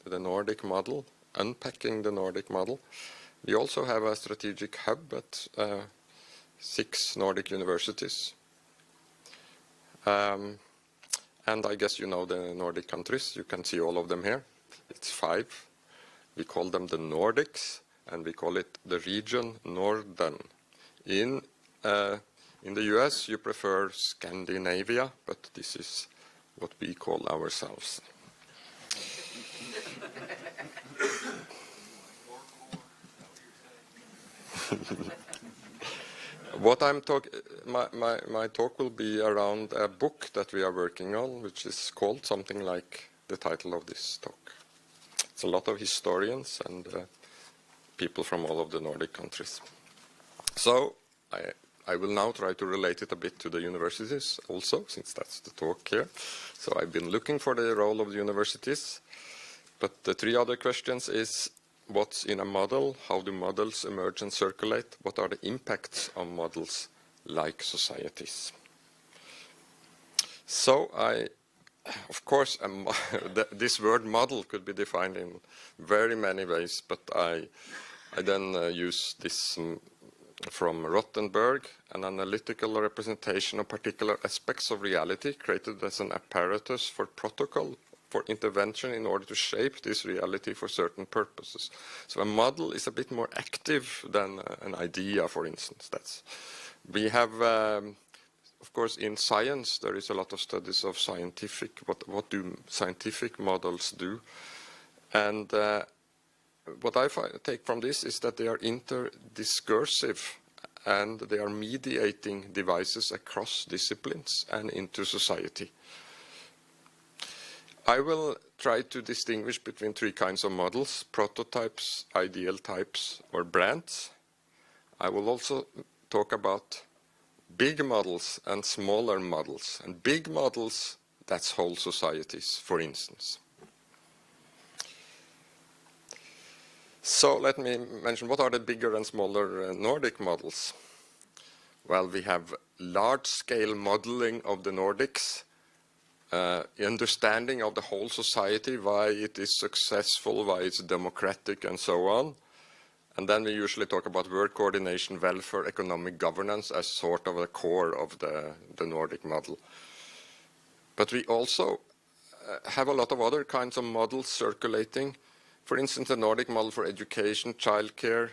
the Nordic model, unpacking the Nordic model. We also have a strategic hub at 6 Nordic universities. And I guess you know the Nordic countries. You can see all of them here. It's 5. We call them the Nordics, and we call it the region Norden. In the US, you prefer Scandinavia, but this is what we call ourselves. What I'm my talk will be around a book that we are working on, which is called something like the title of this talk. It's a lot of historians and people from all of the Nordic countries. So I will now try to relate it a bit to the universities also, since that's the talk here. So I've been looking for the role of the universities, but the 3 other questions is: what's in a model? How do models emerge and circulate? What are the impacts on models like societies? So of course, this word model could be defined in very many ways, but I then use this from Rothenberg, an analytical representation of particular aspects of reality created as an apparatus for protocol for intervention in order to shape this reality for certain purposes. So a model is a bit more active than an idea, for instance. We have, of course, in science, there is a lot of studies of what do scientific models do. And what I take from this is that they are interdiscursive, and they are mediating devices across disciplines and into society. I will try to distinguish between 3 kinds of models: prototypes, ideal types, or brands. I will also talk about big models and smaller models. And big models, that's whole societies, for instance. So let me mention, what are the bigger and smaller Nordic models? Well, we have large-scale modeling of the Nordics, understanding of the whole society, why it is successful, why it's democratic, and so on. And then we usually talk about work coordination, welfare, economic governance as sort of the core of the Nordic model. But we also have a lot of other kinds of models circulating. For instance, the Nordic model for education, childcare,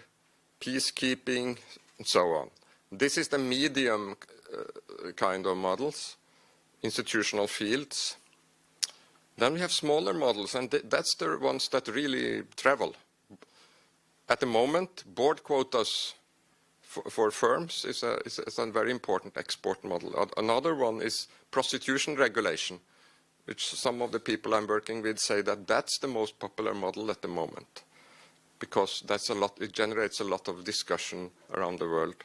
peacekeeping, and so on. This is the medium kind of models, institutional fields. Then we have smaller models, and that's the ones that really travel. At the moment, board quotas for firms is a very important export model. Another one is prostitution regulation, which some of the people I'm working with say that that's the most popular model at the moment, because it generates a lot of discussion around the world,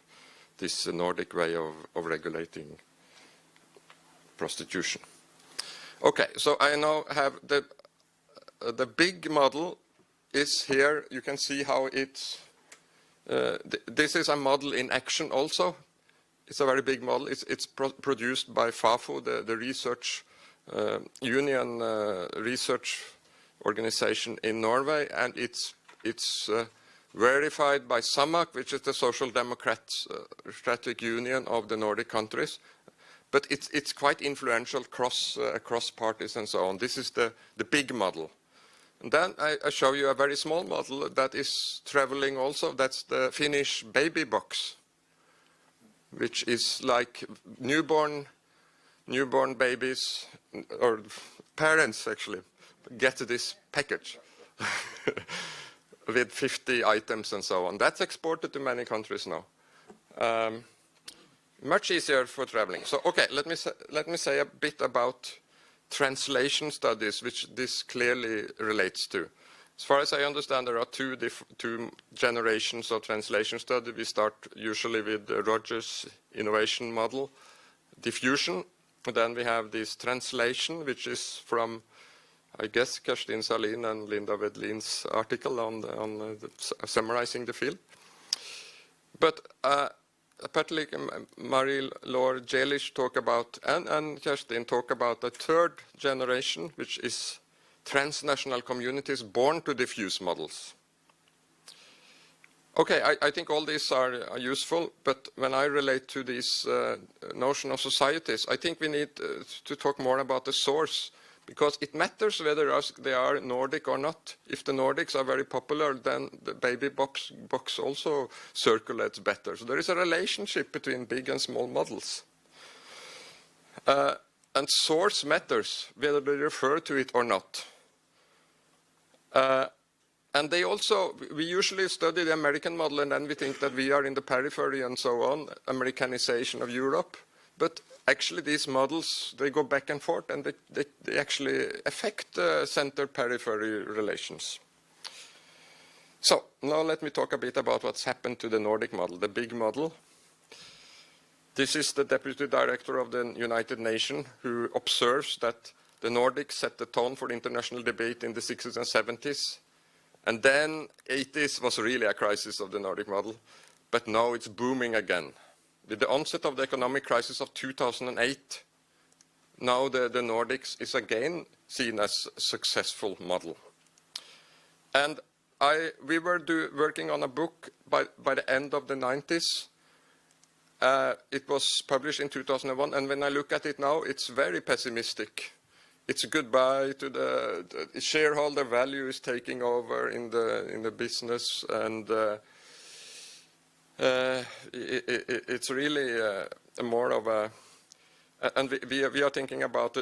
this Nordic way of regulating prostitution. Okay, so I now have the big model is here. You can see how it's, this is a model in action also. It's a very big model. It's produced by FAFO, the research union research organization in Norway, and it's verified by SAMAK, which is the Social Democratic Union of the Nordic countries. But it's quite influential across parties and so on. This is the big model. And then I show you a very small model that is traveling also. That's the Finnish baby box, which is like newborn babies, or parents actually, get this package with 50 items and so on. That's exported to many countries now. Much easier for traveling. So, okay, let me say a bit about translation studies, which this clearly relates to. As far as I understand, there are two generations of translation study. We start usually with Rogers' innovation model, diffusion. Then we have this translation, which is from, I guess, Kerstin Salin and Linda Wedlin's article on summarizing the field. But particularly Marie-Laure Jelisch talk about, and Kerstin talk about the 3rd generation, which is transnational communities born to diffuse models. Okay, I think all these are useful, but when I relate to this notion of societies, I think we need to talk more about the source, because it matters whether they are Nordic or not. If the Nordics are very popular, then the baby box also circulates better. So there is a relationship between big and small models. And source matters, whether they refer to it or not. And they also, we usually study the American model and then we think that we are in the periphery and so on, Americanization of Europe. But actually these models, they go back and forth and they actually affect center-periphery relations. So now let me talk a bit about what's happened to the Nordic model, the big model. This is the deputy director of the United Nations who observes that the Nordics set the tone for international debate in the 60s and 70s. And then 80s was really a crisis of the Nordic model, but now it's booming again. With the onset of the economic crisis of 2008, now the Nordics is again seen as a successful model. And we were working on a book by the end of the 90s. It was published in 2001, and when I look at it now, it's very pessimistic. It's a goodbye to the shareholder value is taking over in the business, and it's really more of a, and we are thinking about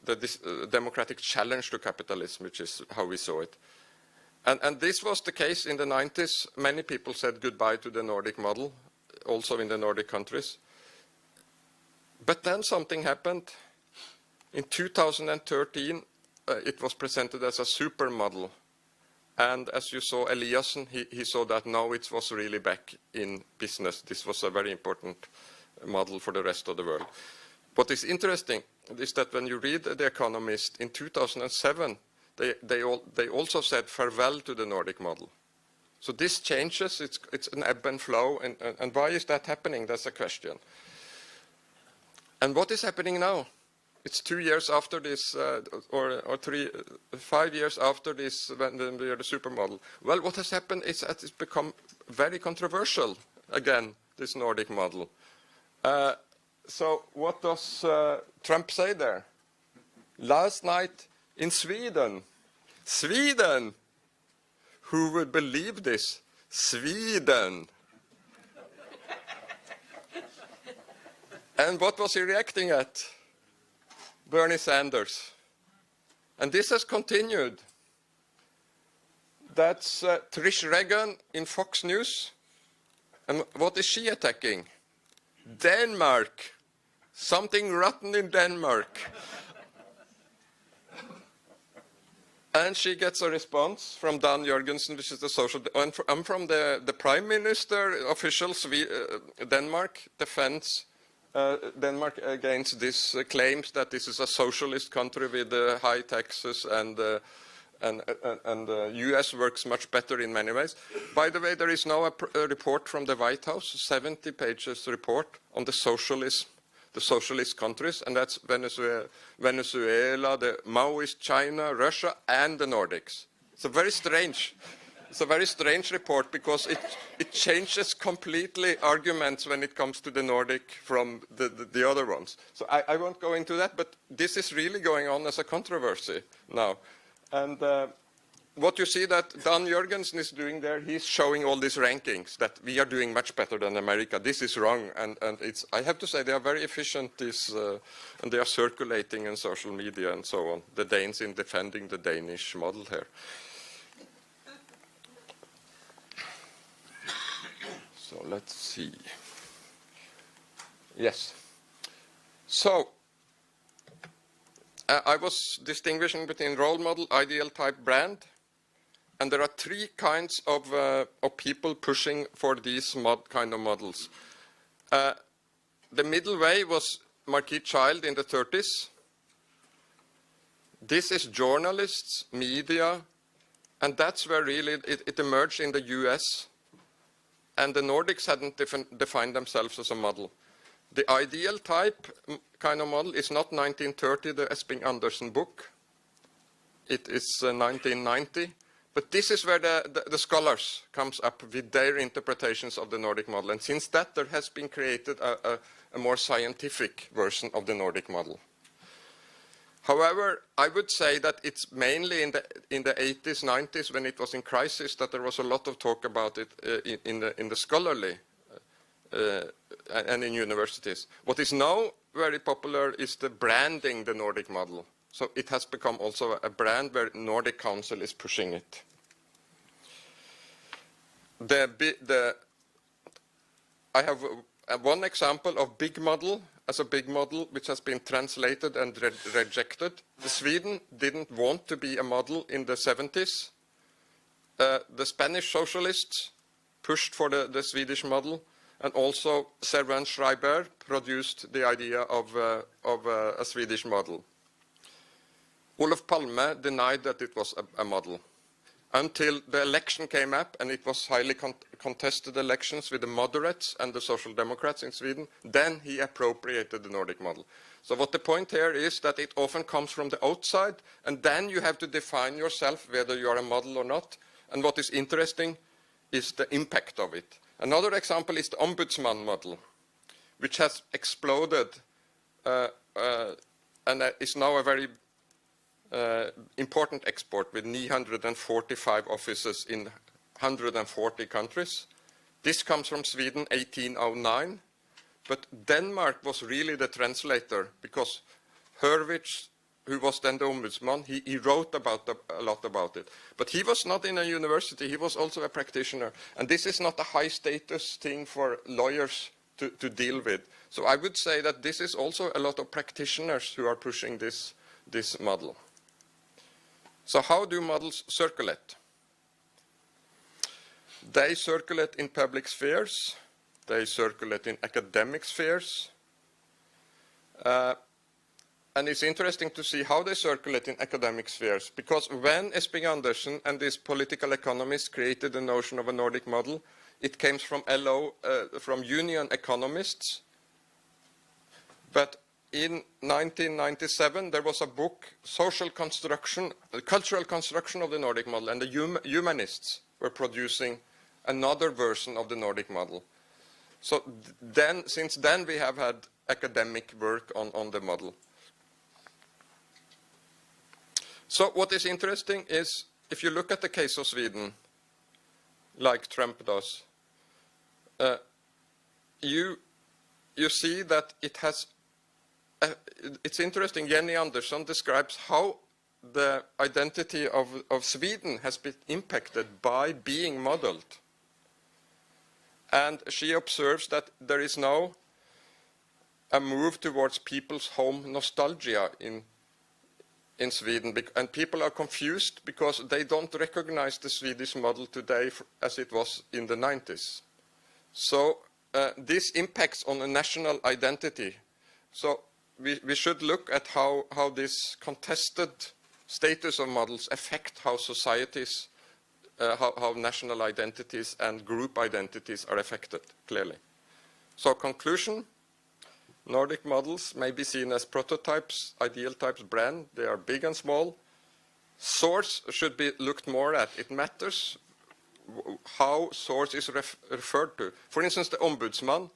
this democratic challenge to capitalism, which is how we saw it. And this was the case in the 90s. Many people said goodbye to the Nordic model, also in the Nordic countries. But then something happened. In 2013, it was presented as a super model. And as you saw, Eliassen, he saw that now it was really back in business. This was a very important model for the rest of the world. What is interesting is that when you read The Economist in 2007, they also said farewell to the Nordic model. So this changes, it's an ebb and flow, and why is that happening? That's a question. And what is happening now? It's 2 years after this, or 5 years after this, when we are the supermodel. Well, what has happened is that it's become very controversial, again, this Nordic model. So what does Trump say there? Last night in Sweden, who would believe this? Sweden. And what was he reacting at? Bernie Sanders. And this has continued. That's Trish Regan in Fox News. And what is she attacking? Denmark. Something rotten in Denmark. And she gets a response from Dan Jørgensen, which is the social... I'm from the Prime Minister, officials, Denmark defends Denmark against this claims that this is a socialist country with high taxes and the US works much better in many ways. By the way, there is now a report from the White House, 70 pages report on the socialist countries, and that's Venezuela, the Maoist China, Russia, and the Nordics. It's a very strange report because it changes completely arguments when it comes to the Nordic from the other ones. So I won't go into that, but this is really going on as a controversy now. And what you see that Dan Jørgensen is doing there, he's showing all these rankings that we are doing much better than America. This is wrong, and I have to say they are very efficient, and they are circulating in social media and so on. The Danes in defending the Danish model here. So let's see. Yes. So I was distinguishing between role model, ideal type, brand. And there are three kinds of people pushing for these kind of models. The middle way was Marquis Child in the 30s. This is journalists, media, and that's where really it emerged in the US. And the Nordics hadn't defined themselves as a model. The ideal type kind of model is not 1930, the Esping Andersen book. it is 1990. But this is where the scholars comes up with their interpretations of the Nordic model. And since that, there has been created a more scientific version of the Nordic model. However, I would say that it's mainly in the 80s, 90s, when it was in crisis, that there was a lot of talk about it in the scholarly and in universities. What is now very popular is the branding the Nordic model. So it has become also a brand where Nordic Council is pushing it. I have one example of big model as a big model which has been translated and rejected. Sweden didn't want to be a model in the 70s. The Spanish socialists pushed for the Swedish model, and also Servan Schreiber produced the idea of a Swedish model. Olof Palme denied that it was a model until the election came up, and it was highly contested elections with the moderates and the Social Democrats in Sweden. Then he appropriated the Nordic model. So what the point here is that it often comes from the outside, and then you have to define yourself whether you are a model or not. And what is interesting is the impact of it. Another example is the ombudsman model, which has exploded and is now a very important export with 945 offices in 140 countries. This comes from Sweden, 1809, but Denmark was really the translator, because Hurwitz, who was then the ombudsman, he wrote a lot about it. But he was not in a university, he was also a practitioner. And this is not a high status thing for lawyers to deal with. So I would say that this is also a lot of practitioners who are pushing this model. So how do models circulate? They circulate in public spheres, they circulate in academic spheres, and it's interesting to see how they circulate in academic spheres, because when Espen Andersen and these political economists created the notion of a Nordic model, it came from from union economists. But in 1997, there was a book, Social Construction, Cultural Construction of the Nordic Model, and the humanists were producing another version of the Nordic model. So since then, we have had academic work on the model. So what is interesting is, if you look at the case of Sweden, like Trump does, you see that it has. It's interesting, Jenny Andersson describes how the identity of Sweden has been impacted by being modeled. And she observes that there is now a move towards people's home nostalgia in Sweden, and people are confused because they don't recognize the Swedish model today as it was in the 90s. So this impacts on a national identity. So we should look at how this contested status of models affect how societies, how national identities and group identities are affected, clearly. So conclusion, Nordic models may be seen as prototypes, ideal types, brand. They are big and small. Source should be looked more at. It matters how source is referred to. For instance, the ombudsman.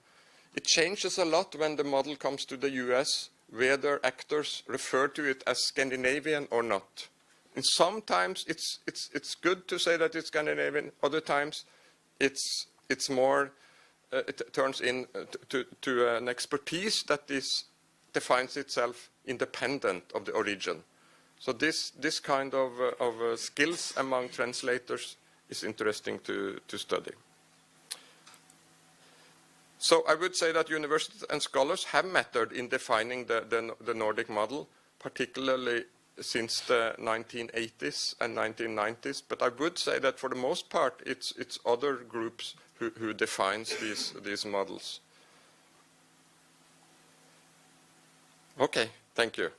It changes a lot when the model comes to the US, whether actors refer to it as Scandinavian or not. And sometimes it's good to say that it's Scandinavian. Other times it's more, it turns to an expertise that defines itself independent of the origin. So this kind of skills among translators is interesting to study. So I would say that universities and scholars have mattered in defining the Nordic model, particularly since the 1980s and 1990s. But I would say that for the most part, it's other groups who defines these models. Okay, thank you.